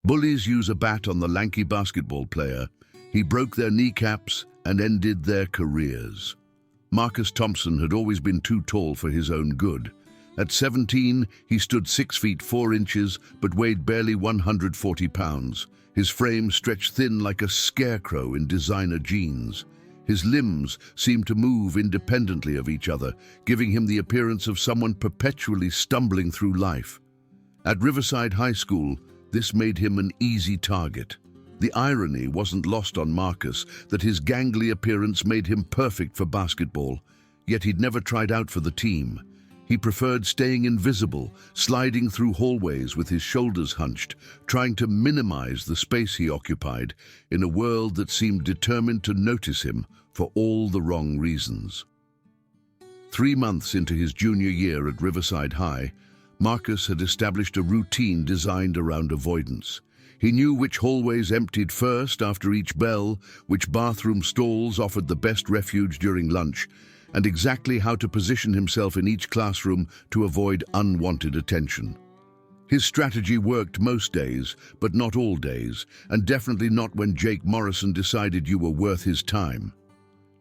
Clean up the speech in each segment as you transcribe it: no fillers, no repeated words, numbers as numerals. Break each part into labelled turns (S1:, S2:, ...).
S1: Bullies use a bat on the Lanky basketball player. He broke their kneecaps and ended their careers. Marcus Thompson had always been too tall for his own good. At 17, he stood 6 feet 4 inches, but weighed barely 140 pounds. His frame stretched thin like a scarecrow in designer jeans. His limbs seemed to move independently of each other, giving him the appearance of someone perpetually stumbling through life. At Riverside High School, this made him an easy target. The irony wasn't lost on Marcus that his gangly appearance made him perfect for basketball, yet he'd never tried out for the team. He preferred staying invisible, sliding through hallways with his shoulders hunched, trying to minimize the space he occupied in a world that seemed determined to notice him for all the wrong reasons. 3 months into his junior year at Riverside High, Marcus had established a routine designed around avoidance. He knew which hallways emptied first after each bell, which bathroom stalls offered the best refuge during lunch, and exactly how to position himself in each classroom to avoid unwanted attention. His strategy worked most days, but not all days, and definitely not when Jake Morrison decided you were worth his time.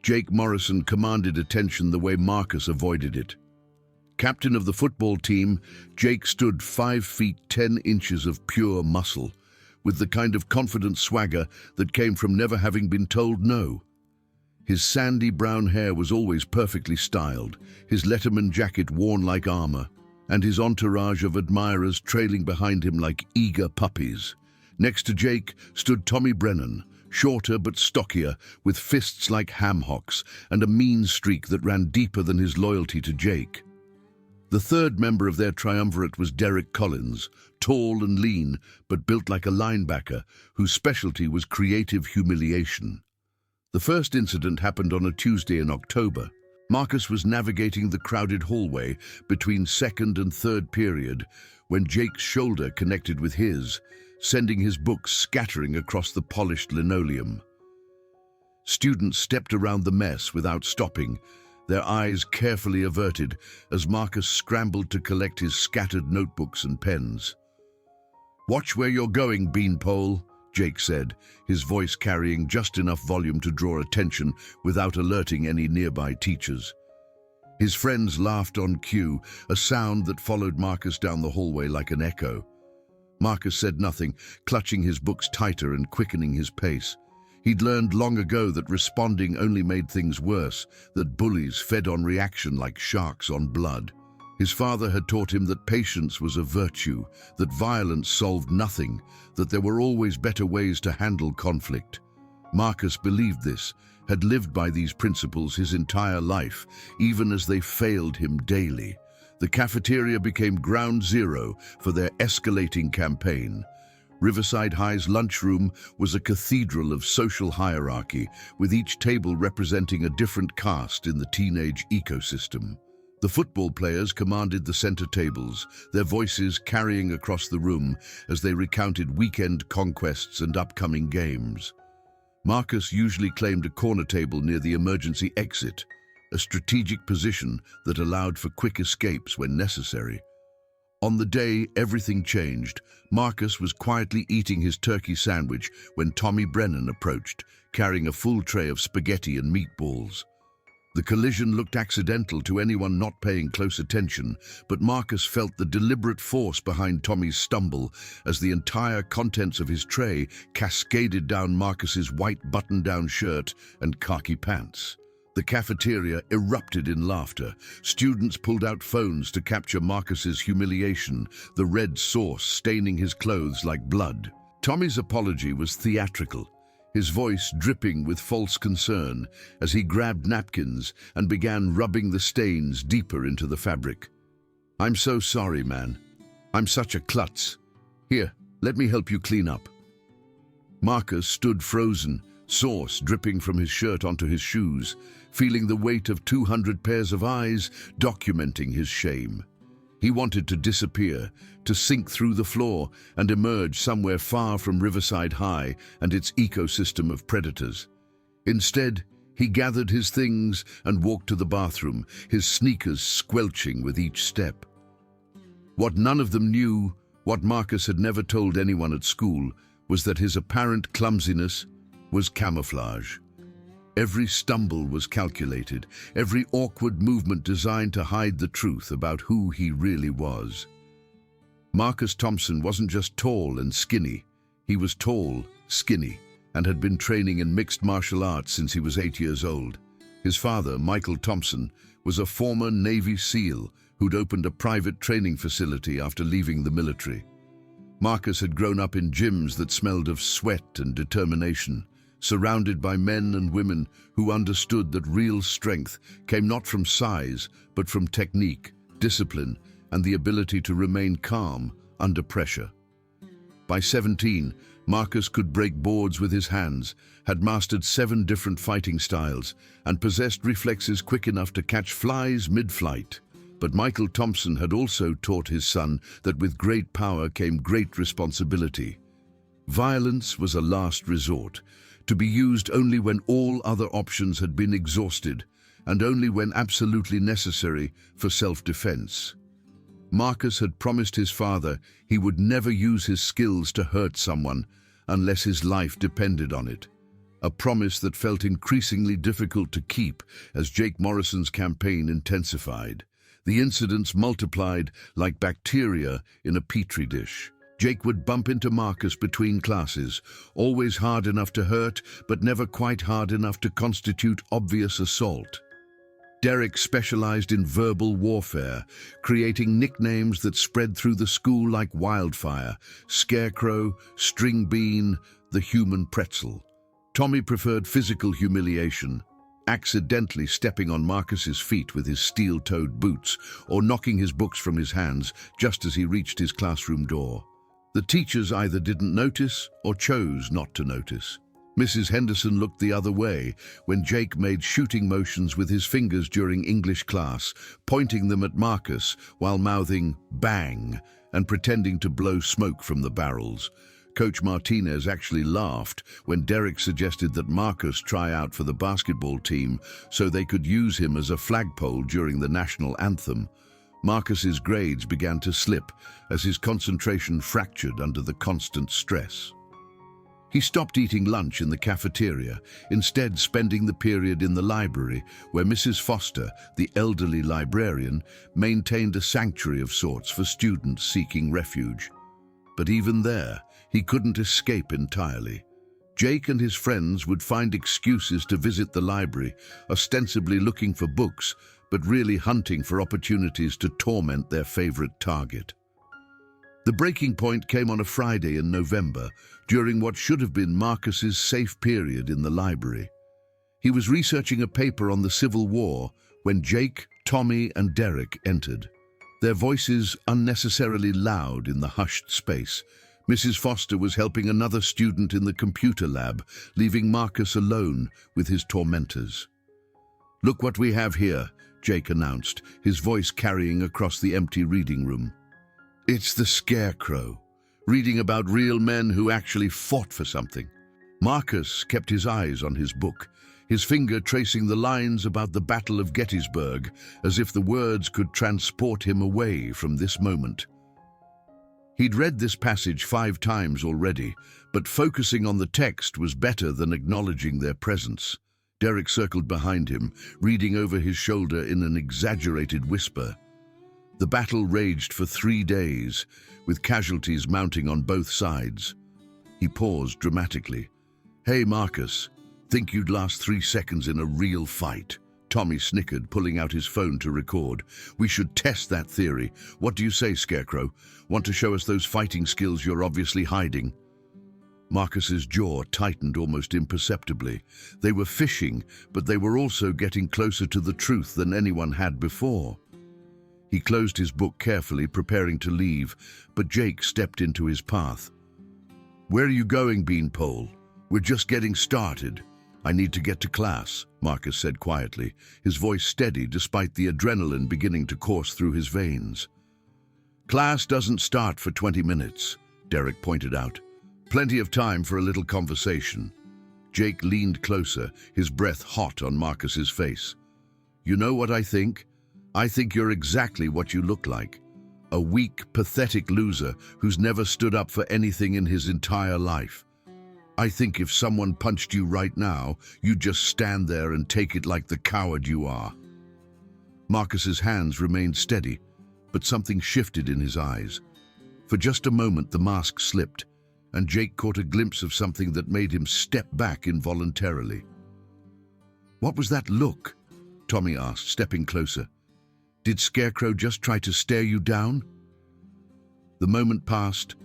S1: Jake Morrison commanded attention the way Marcus avoided it. Captain of the football team, Jake stood 5 feet 10 inches of pure muscle, with the kind of confident swagger that came from never having been told no. His sandy brown hair was always perfectly styled, his Letterman jacket worn like armor, and his entourage of admirers trailing behind him like eager puppies. Next to Jake stood Tommy Brennan, shorter but stockier, with fists like ham hocks and a mean streak that ran deeper than his loyalty to Jake. The third member of their triumvirate was Derek Collins, tall and lean, but built like a linebacker, whose specialty was creative humiliation. The first incident happened on a Tuesday in October. Marcus was navigating the crowded hallway between second and third period when Jake's shoulder connected with his, sending his books scattering across the polished linoleum. Students stepped around the mess without stopping, their eyes carefully averted as Marcus scrambled to collect his scattered notebooks and pens. "Watch where you're going, beanpole," Jake said, his voice carrying just enough volume to draw attention without alerting any nearby teachers. His friends laughed on cue, a sound that followed Marcus down the hallway like an echo. Marcus said nothing, clutching his books tighter and quickening his pace. He'd learned long ago that responding only made things worse, that bullies fed on reaction like sharks on blood. His father had taught him that patience was a virtue, that violence solved nothing, that there were always better ways to handle conflict. Marcus believed this, had lived by these principles his entire life, even as they failed him daily. The cafeteria became ground zero for their escalating campaign. Riverside High's lunchroom was a cathedral of social hierarchy, with each table representing a different caste in the teenage ecosystem. The football players commanded the center tables, their voices carrying across the room as they recounted weekend conquests and upcoming games. Marcus usually claimed a corner table near the emergency exit, a strategic position that allowed for quick escapes when necessary. On the day everything changed, Marcus was quietly eating his turkey sandwich when Tommy Brennan approached, carrying a full tray of spaghetti and meatballs. The collision looked accidental to anyone not paying close attention, but Marcus felt the deliberate force behind Tommy's stumble as the entire contents of his tray cascaded down Marcus's white button-down shirt and khaki pants. The cafeteria erupted in laughter. Students pulled out phones to capture Marcus's humiliation, the red sauce staining his clothes like blood. Tommy's apology was theatrical, his voice dripping with false concern as he grabbed napkins and began rubbing the stains deeper into the fabric. "I'm so sorry, man. I'm such a klutz. Here, let me help you clean up." Marcus stood frozen, sauce dripping from his shirt onto his shoes, feeling the weight of 200 pairs of eyes documenting his shame. He wanted to disappear, to sink through the floor and emerge somewhere far from Riverside High and its ecosystem of predators. Instead, he gathered his things and walked to the bathroom, his sneakers squelching with each step. What none of them knew What Marcus had never told anyone at school was that his apparent clumsiness was camouflage. Every stumble was calculated, every awkward movement designed to hide the truth about who he really was. Marcus Thompson wasn't just tall and skinny. He was tall, skinny, and had been training in mixed martial arts since he was 8 years old. His father, Michael Thompson, was a former Navy SEAL who'd opened a private training facility after leaving the military. Marcus had grown up in gyms that smelled of sweat and determination, surrounded by men and women who understood that real strength came not from size, but from technique, discipline, and the ability to remain calm under pressure. By 17, Marcus could break boards with his hands, had mastered 7 different fighting styles, and possessed reflexes quick enough to catch flies mid-flight. But Michael Thompson had also taught his son that with great power came great responsibility. Violence was a last resort, to be used only when all other options had been exhausted, and only when absolutely necessary for self-defense. Marcus had promised his father he would never use his skills to hurt someone unless his life depended on it. A promise that felt increasingly difficult to keep as Jake Morrison's campaign intensified. The incidents multiplied like bacteria in a petri dish. Jake would bump into Marcus between classes, always hard enough to hurt, but never quite hard enough to constitute obvious assault. Derek specialized in verbal warfare, creating nicknames that spread through the school like wildfire: Scarecrow, String Bean, the Human Pretzel. Tommy preferred physical humiliation, accidentally stepping on Marcus's feet with his steel-toed boots or knocking his books from his hands just as he reached his classroom door. The teachers either didn't notice or chose not to notice. Mrs. Henderson looked the other way when Jake made shooting motions with his fingers during English class, pointing them at Marcus while mouthing "bang" and pretending to blow smoke from the barrels. Coach Martinez actually laughed when Derek suggested that Marcus try out for the basketball team so they could use him as a flagpole during the national anthem. Marcus's grades began to slip as his concentration fractured under the constant stress. He stopped eating lunch in the cafeteria, instead spending the period in the library where Mrs. Foster, the elderly librarian, maintained a sanctuary of sorts for students seeking refuge. But even there, he couldn't escape entirely. Jake and his friends would find excuses to visit the library, ostensibly looking for books, but really hunting for opportunities to torment their favorite target. The breaking point came on a Friday in November, during what should have been Marcus's safe period in the library. He was researching a paper on the Civil War when Jake, Tommy, and Derek entered. Their voices unnecessarily loud in the hushed space. Mrs. Foster was helping another student in the computer lab, leaving Marcus alone with his tormentors. "Look what we have here," Jake announced, his voice carrying across the empty reading room. "It's the Scarecrow, reading about real men who actually fought for something." Marcus kept his eyes on his book, his finger tracing the lines about the Battle of Gettysburg, as if the words could transport him away from this moment. He'd read this passage 5 times already, but focusing on the text was better than acknowledging their presence. Derek circled behind him, reading over his shoulder in an exaggerated whisper. The battle raged for 3 days, with casualties mounting on both sides. He paused dramatically. "Hey, Marcus, think you'd last 3 seconds in a real fight?" Tommy snickered, pulling out his phone to record. "We should test that theory. What do you say, Scarecrow? Want to show us those fighting skills you're obviously hiding?" Marcus's jaw tightened almost imperceptibly. They were fishing, but they were also getting closer to the truth than anyone had before. He closed his book carefully, preparing to leave, but Jake stepped into his path. "Where are you going, Beanpole? We're just getting started." "I need to get to class," Marcus said quietly, his voice steady despite the adrenaline beginning to course through his veins. "Class doesn't start for 20 minutes, Derek pointed out. "Plenty of time for a little conversation." Jake leaned closer, his breath hot on Marcus's face. "You know what I think? I think you're exactly what you look like. A weak, pathetic loser who's never stood up for anything in his entire life. I think if someone punched you right now, you'd just stand there and take it like the coward you are. Marcus's hands remained steady, but something shifted in his eyes. For just a moment the mask slipped, and Jake caught a glimpse of something that made him step back involuntarily. "What was that look?" Tommy asked, stepping closer. "Did Scarecrow just try to stare you down?" The moment passed,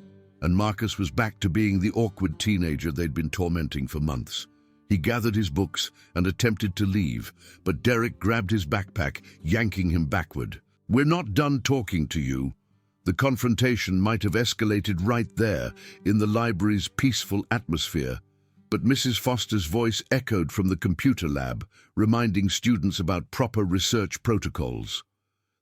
S1: and Marcus was back to being the awkward teenager they'd been tormenting for months. He gathered his books and attempted to leave, but Derek grabbed his backpack, yanking him backward. "We're not done talking to you." The confrontation might have escalated right there, in the library's peaceful atmosphere, but Mrs. Foster's voice echoed from the computer lab, reminding students about proper research protocols.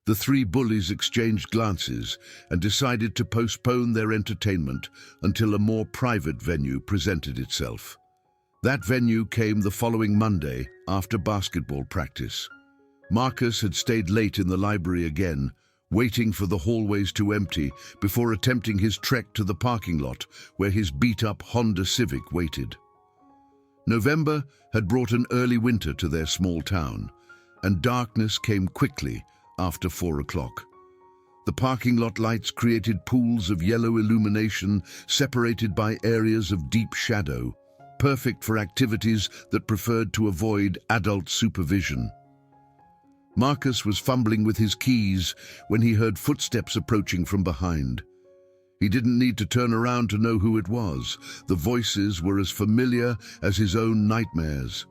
S1: The three bullies exchanged glances and decided to postpone their entertainment until a more private venue presented itself. That venue came the following Monday after basketball practice. Marcus had stayed late in the library again, waiting for the hallways to empty before attempting his trek to the parking lot where his beat-up Honda Civic waited. November had brought an early winter to their small town, and darkness came quickly after 4 o'clock. The parking lot lights created pools of yellow illumination separated by areas of deep shadow, perfect for activities that preferred to avoid adult supervision. Marcus was fumbling with his keys when he heard footsteps approaching from behind. He didn't need to turn around to know who it was. The voices were as familiar as his own nightmares.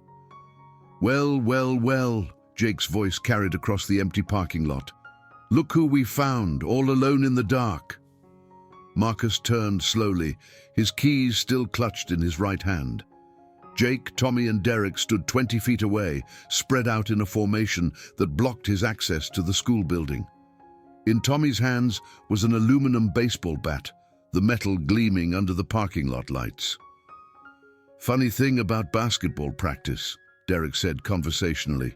S1: "Well, well, well," Jake's voice carried across the empty parking lot. "Look who we found, all alone in the dark." Marcus turned slowly, his keys still clutched in his right hand. Jake, Tommy, and Derek stood 20 feet away, spread out in a formation that blocked his access to the school building. In Tommy's hands was an aluminum baseball bat, the metal gleaming under the parking lot lights. "Funny thing about basketball practice," Derek said conversationally.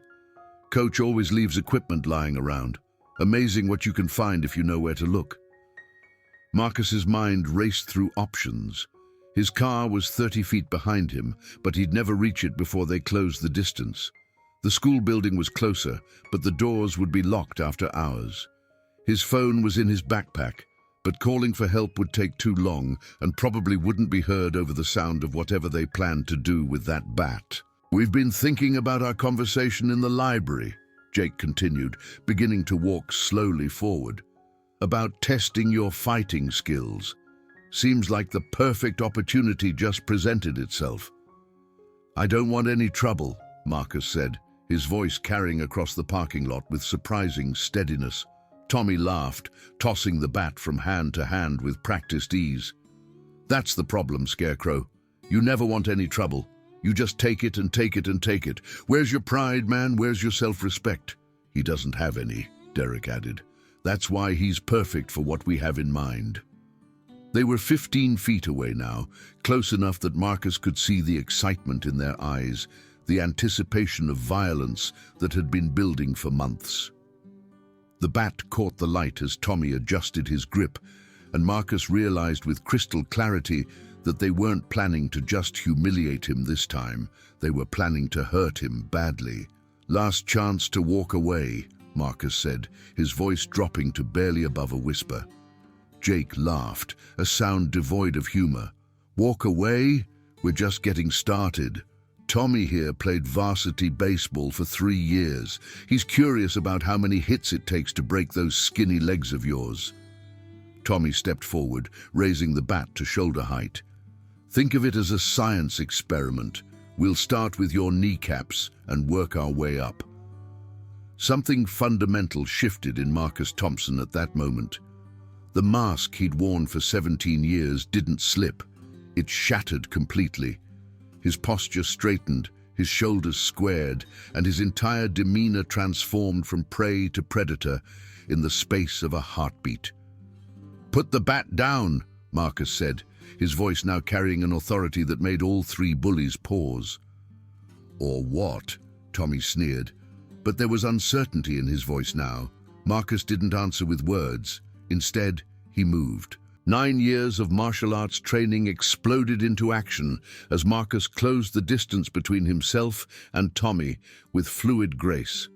S1: "Coach always leaves equipment lying around. Amazing what you can find if you know where to look." Marcus's mind raced through options. His car was 30 feet behind him, but he'd never reach it before they closed the distance. The school building was closer, but the doors would be locked after hours. His phone was in his backpack, but calling for help would take too long and probably wouldn't be heard over the sound of whatever they planned to do with that bat. "We've been thinking about our conversation in the library," Jake continued, beginning to walk slowly forward. "About testing your fighting skills. Seems like the perfect opportunity just presented itself." "I don't want any trouble," Marcus said, his voice carrying across the parking lot with surprising steadiness. Tommy laughed, tossing the bat from hand to hand with practiced ease. "That's the problem, Scarecrow. You never want any trouble. You just take it and take it and take it. Where's your pride, man? Where's your self-respect?" "He doesn't have any," Derek added. "That's why he's perfect for what we have in mind." They were 15 feet away now, close enough that Marcus could see the excitement in their eyes, the anticipation of violence that had been building for months. The bat caught the light as Tommy adjusted his grip, and Marcus realized with crystal clarity that they weren't planning to just humiliate him this time. They were planning to hurt him badly. "Last chance to walk away," Marcus said, his voice dropping to barely above a whisper. Jake laughed, a sound devoid of humor. "Walk away? We're just getting started. Tommy here played varsity baseball for 3 years. He's curious about how many hits it takes to break those skinny legs of yours." Tommy stepped forward, raising the bat to shoulder height. "Think of it as a science experiment. We'll start with your kneecaps and work our way up." Something fundamental shifted in Marcus Thompson at that moment. The mask he'd worn for 17 years didn't slip. It shattered completely. His posture straightened, his shoulders squared, and his entire demeanor transformed from prey to predator in the space of a heartbeat. "Put the bat down," Marcus said, his voice now carrying an authority that made all three bullies pause. "Or what?" Tommy sneered, but there was uncertainty in his voice now. Marcus didn't answer with words. Instead, he moved. 9 years of martial arts training exploded into action as Marcus closed the distance between himself and Tommy with fluid grace.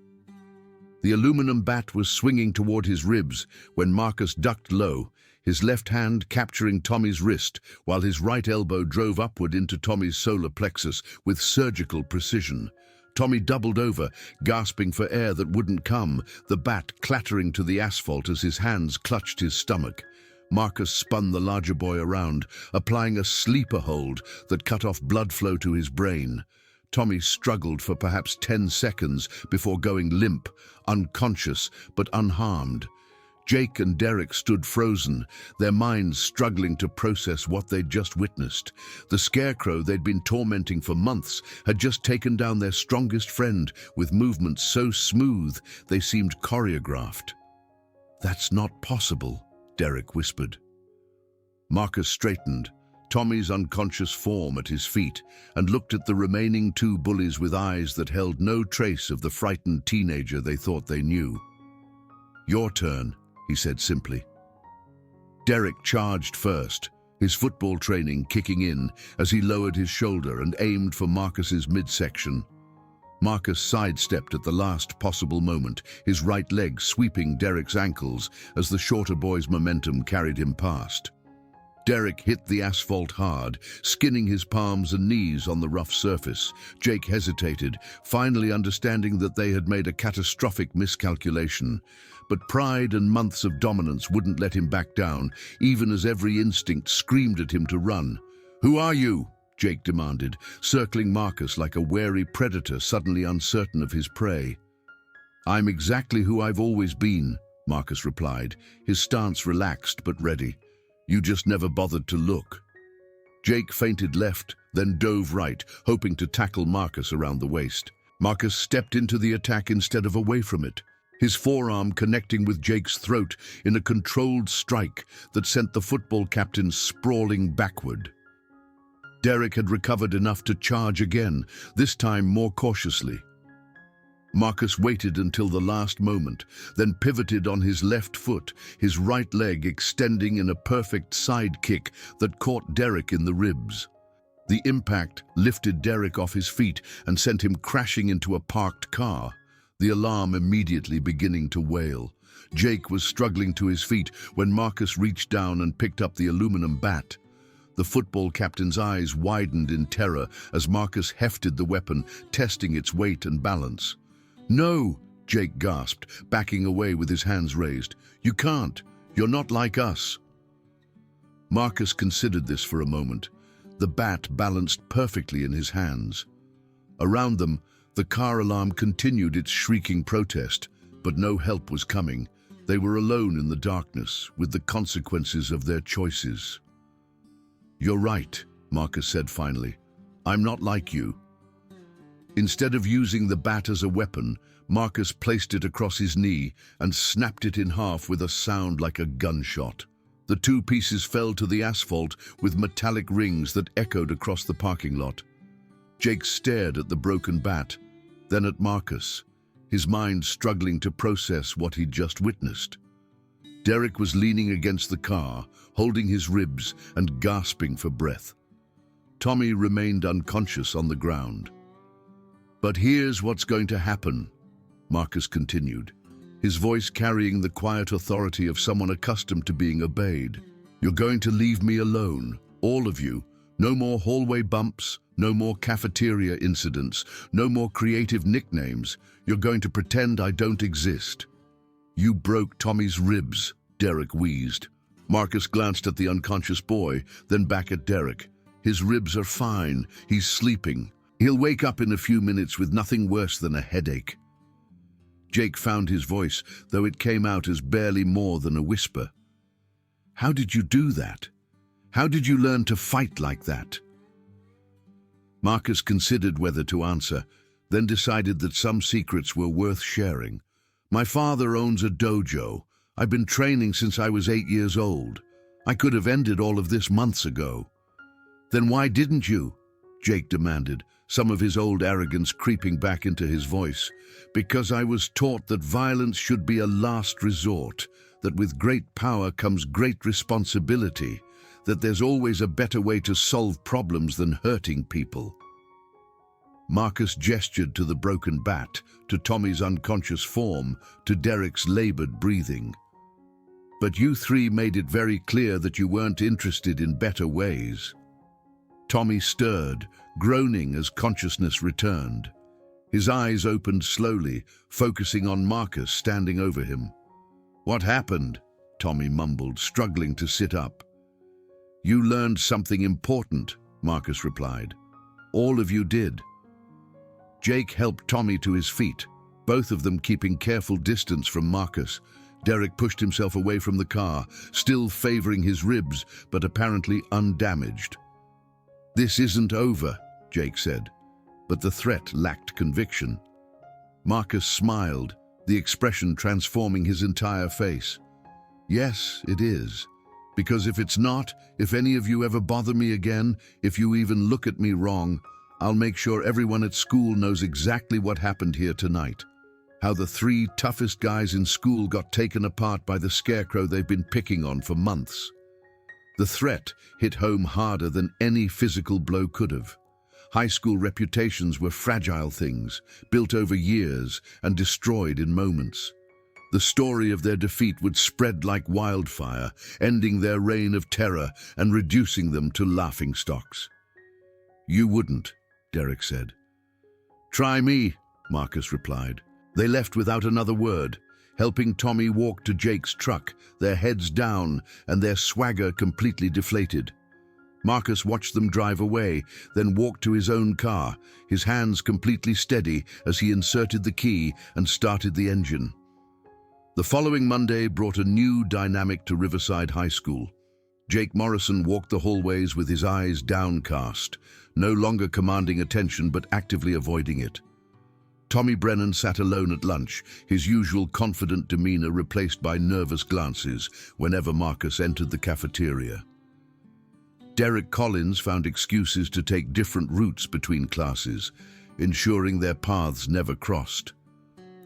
S1: The aluminum bat was swinging toward his ribs when Marcus ducked low, his left hand capturing Tommy's wrist while his right elbow drove upward into Tommy's solar plexus with surgical precision. Tommy doubled over, gasping for air that wouldn't come, the bat clattering to the asphalt as his hands clutched his stomach. Marcus spun the larger boy around, applying a sleeper hold that cut off blood flow to his brain. Tommy struggled for perhaps 10 seconds before going limp, unconscious but unharmed. Jake and Derek stood frozen, their minds struggling to process what they'd just witnessed. The scarecrow they'd been tormenting for months had just taken down their strongest friend with movements so smooth they seemed choreographed. "That's not possible," Derek whispered. Marcus straightened, Tommy's unconscious form at his feet, and looked at the remaining 2 bullies with eyes that held no trace of the frightened teenager they thought they knew. "Your turn," he said simply. Derek charged first, his football training kicking in as he lowered his shoulder and aimed for Marcus's midsection. Marcus sidestepped at the last possible moment, his right leg sweeping Derek's ankles as the shorter boy's momentum carried him past. Derek hit the asphalt hard, skinning his palms and knees on the rough surface. Jake hesitated, finally understanding that they had made a catastrophic miscalculation. But pride and months of dominance wouldn't let him back down, even as every instinct screamed at him to run. "Who are you?" Jake demanded, circling Marcus like a wary predator suddenly uncertain of his prey. "I'm exactly who I've always been," Marcus replied, his stance relaxed but ready. "You just never bothered to look." Jake feinted left, then dove right, hoping to tackle Marcus around the waist. Marcus stepped into the attack instead of away from it, his forearm connecting with Jake's throat in a controlled strike that sent the football captain sprawling backward. Derek had recovered enough to charge again, this time more cautiously. Marcus waited until the last moment, then pivoted on his left foot, his right leg extending in a perfect side kick that caught Derek in the ribs. The impact lifted Derek off his feet and sent him crashing into a parked car, the alarm immediately beginning to wail. Jake was struggling to his feet when Marcus reached down and picked up the aluminum bat. The football captain's eyes widened in terror as Marcus hefted the weapon, testing its weight and balance. "No," Jake gasped, backing away with his hands raised. "You can't. You're not like us." Marcus considered this for a moment, the bat balanced perfectly in his hands. Around them, the car alarm continued its shrieking protest, but no help was coming. They were alone in the darkness, with the consequences of their choices. "You're right," Marcus said finally. "I'm not like you." Instead of using the bat as a weapon, Marcus placed it across his knee and snapped it in half with a sound like a gunshot. The 2 pieces fell to the asphalt with metallic rings that echoed across the parking lot. Jake stared at the broken bat, then at Marcus, his mind struggling to process what he'd just witnessed. Derek was leaning against the car, holding his ribs and gasping for breath. Tommy remained unconscious on the ground. "But here's what's going to happen," Marcus continued, his voice carrying the quiet authority of someone accustomed to being obeyed. "You're going to leave me alone, all of you. No more hallway bumps, no more cafeteria incidents, no more creative nicknames. You're going to pretend I don't exist." "You broke Tommy's ribs," Derek wheezed. Marcus glanced at the unconscious boy, then back at Derek. "His ribs are fine. He's sleeping. He'll wake up in a few minutes with nothing worse than a headache." Jake found his voice, though it came out as barely more than a whisper. "How did you do that? How did you learn to fight like that?" Marcus considered whether to answer, then decided that some secrets were worth sharing. "My father owns a dojo. I've been training since I was 8 years old. I could have ended all of this months ago." "Then why didn't you?" Jake demanded, some of his old arrogance creeping back into his voice. "Because I was taught that violence should be a last resort. that with great power comes great responsibility, that there's always a better way to solve problems than hurting people. Marcus gestured to the broken bat, to Tommy's unconscious form, to Derek's labored breathing. But you three made it very clear that you weren't interested in better ways. Tommy stirred, groaning as consciousness returned. His eyes opened slowly, focusing on Marcus standing over him. "What happened?" Tommy mumbled, struggling to sit up. "You learned something important," Marcus replied. "All of you did." Jake helped Tommy to his feet, both of them keeping careful distance from Marcus. Derek pushed himself away from the car, still favoring his ribs, but apparently undamaged. "This isn't over," Jake said, but the threat lacked conviction. Marcus smiled, the expression transforming his entire face. "Yes, it is. Because if it's not, if any of you ever bother me again, if you even look at me wrong, I'll make sure everyone at school knows exactly what happened here tonight. How the three toughest guys in school got taken apart by the scarecrow they've been picking on for months." The threat hit home harder than any physical blow could have. High school reputations were fragile things, built over years and destroyed in moments. The story of their defeat would spread like wildfire, ending their reign of terror and reducing them to laughingstocks. "You wouldn't," Derek said. "Try me," Marcus replied. They left without another word, helping Tommy walk to Jake's truck, their heads down and their swagger completely deflated. Marcus watched them drive away, then walked to his own car, his hands completely steady as he inserted the key and started the engine. The following Monday brought a new dynamic to Riverside High School. Jake Morrison walked the hallways with his eyes downcast, no longer commanding attention but actively avoiding it. Tommy Brennan sat alone at lunch, his usual confident demeanor replaced by nervous glances whenever Marcus entered the cafeteria. Derek Collins found excuses to take different routes between classes, ensuring their paths never crossed.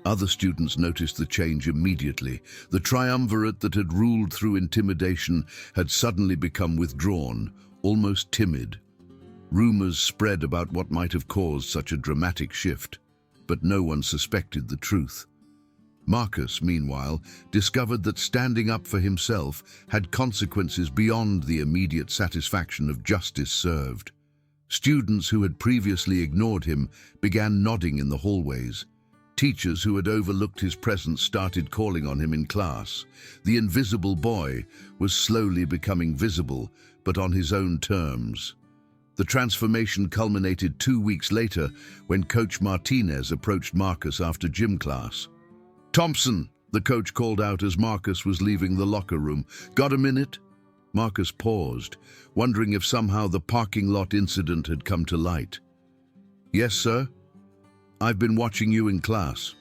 S1: Other students noticed the change immediately. The triumvirate that had ruled through intimidation had suddenly become withdrawn, almost timid. Rumors spread about what might have caused such a dramatic shift, but no one suspected the truth. Marcus, meanwhile, discovered that standing up for himself had consequences beyond the immediate satisfaction of justice served. Students who had previously ignored him began nodding in the hallways. Teachers who had overlooked his presence started calling on him in class. The invisible boy was slowly becoming visible, but on his own terms. The transformation culminated 2 weeks later when Coach Martinez approached Marcus after gym class. "Thompson," the coach called out as Marcus was leaving the locker room. "Got a minute?" Marcus paused, wondering if somehow the parking lot incident had come to light. "Yes, sir. I've been watching you in class.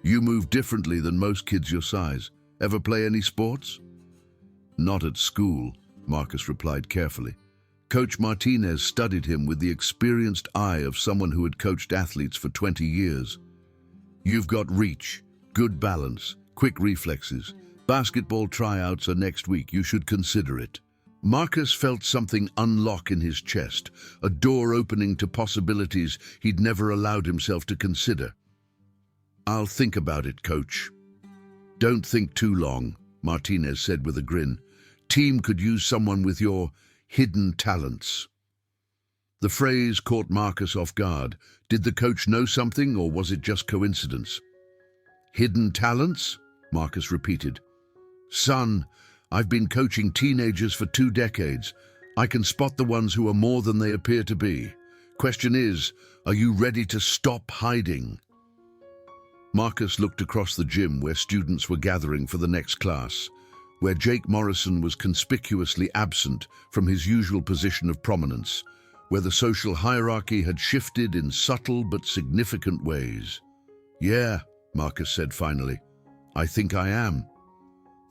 S1: You move differently than most kids your size. Ever play any sports?" "Not at school," Marcus replied carefully. Coach Martinez studied him with the experienced eye of someone who had coached athletes for 20 years. "You've got reach, good balance, quick reflexes. Basketball tryouts are next week. You should consider it." Marcus felt something unlock in his chest, a door opening to possibilities he'd never allowed himself to consider. "I'll think about it, coach." "Don't think too long," Martinez said with a grin. "Team could use someone with your hidden talents." The phrase caught Marcus off guard. Did the coach know something, or was it just coincidence? "Hidden talents?" Marcus repeated. "Son, I've been coaching teenagers for 2 decades. I can spot the ones who are more than they appear to be. Question is, are you ready to stop hiding?" Marcus looked across the gym where students were gathering for the next class, where Jake Morrison was conspicuously absent from his usual position of prominence, where the social hierarchy had shifted in subtle but significant ways. "Yeah," Marcus said finally, "I think I am."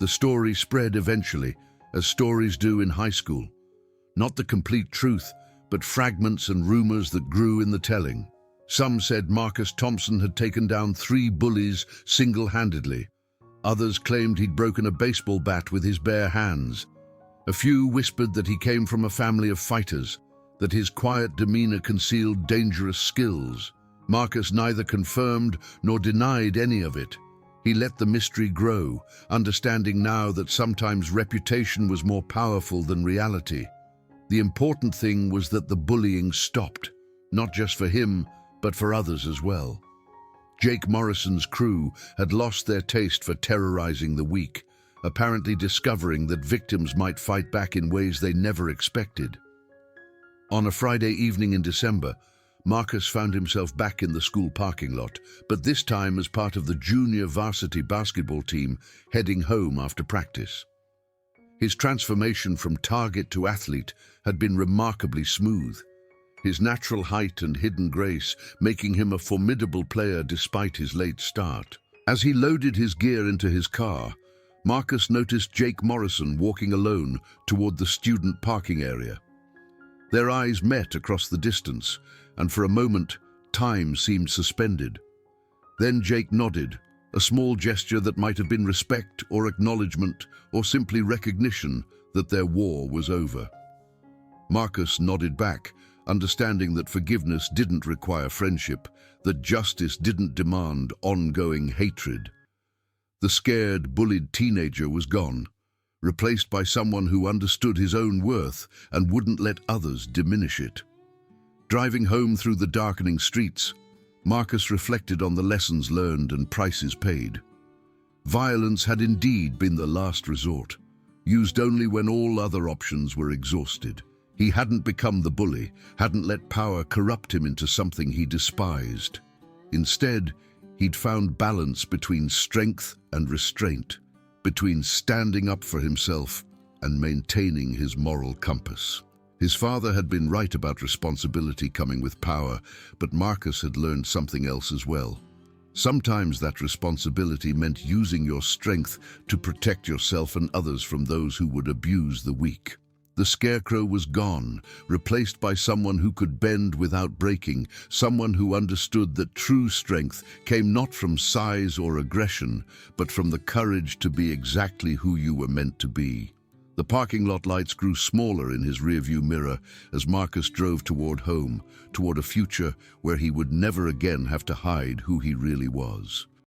S1: The story spread eventually, as stories do in high school. Not the complete truth, but fragments and rumors that grew in the telling. Some said Marcus Thompson had taken down 3 bullies single-handedly. Others claimed he'd broken a baseball bat with his bare hands. A few whispered that he came from a family of fighters, that his quiet demeanor concealed dangerous skills. Marcus neither confirmed nor denied any of it. He let the mystery grow, understanding now that sometimes reputation was more powerful than reality. The important thing was that the bullying stopped, not just for him, but for others as well. Jake Morrison's crew had lost their taste for terrorizing the weak, apparently discovering that victims might fight back in ways they never expected. On a Friday evening in December, Marcus found himself back in the school parking lot, but this time as part of the junior varsity basketball team heading home after practice. His transformation from target to athlete had been remarkably smooth, his natural height and hidden grace making him a formidable player despite his late start. As he loaded his gear into his car, Marcus noticed Jake Morrison walking alone toward the student parking area. Their eyes met across the distance, and for a moment, time seemed suspended. Then Jake nodded, a small gesture that might have been respect or acknowledgement or simply recognition that their war was over. Marcus nodded back, understanding that forgiveness didn't require friendship, that justice didn't demand ongoing hatred. The scared, bullied teenager was gone, replaced by someone who understood his own worth and wouldn't let others diminish it. Driving home through the darkening streets, Marcus reflected on the lessons learned and prices paid. Violence had indeed been the last resort, used only when all other options were exhausted. He hadn't become the bully, hadn't let power corrupt him into something he despised. Instead, he'd found balance between strength and restraint, between standing up for himself and maintaining his moral compass. His father had been right about responsibility coming with power, but Marcus had learned something else as well. Sometimes that responsibility meant using your strength to protect yourself and others from those who would abuse the weak. The scarecrow was gone, replaced by someone who could bend without breaking, someone who understood that true strength came not from size or aggression, but from the courage to be exactly who you were meant to be. The parking lot lights grew smaller in his rearview mirror as Marcus drove toward home, toward a future where he would never again have to hide who he really was.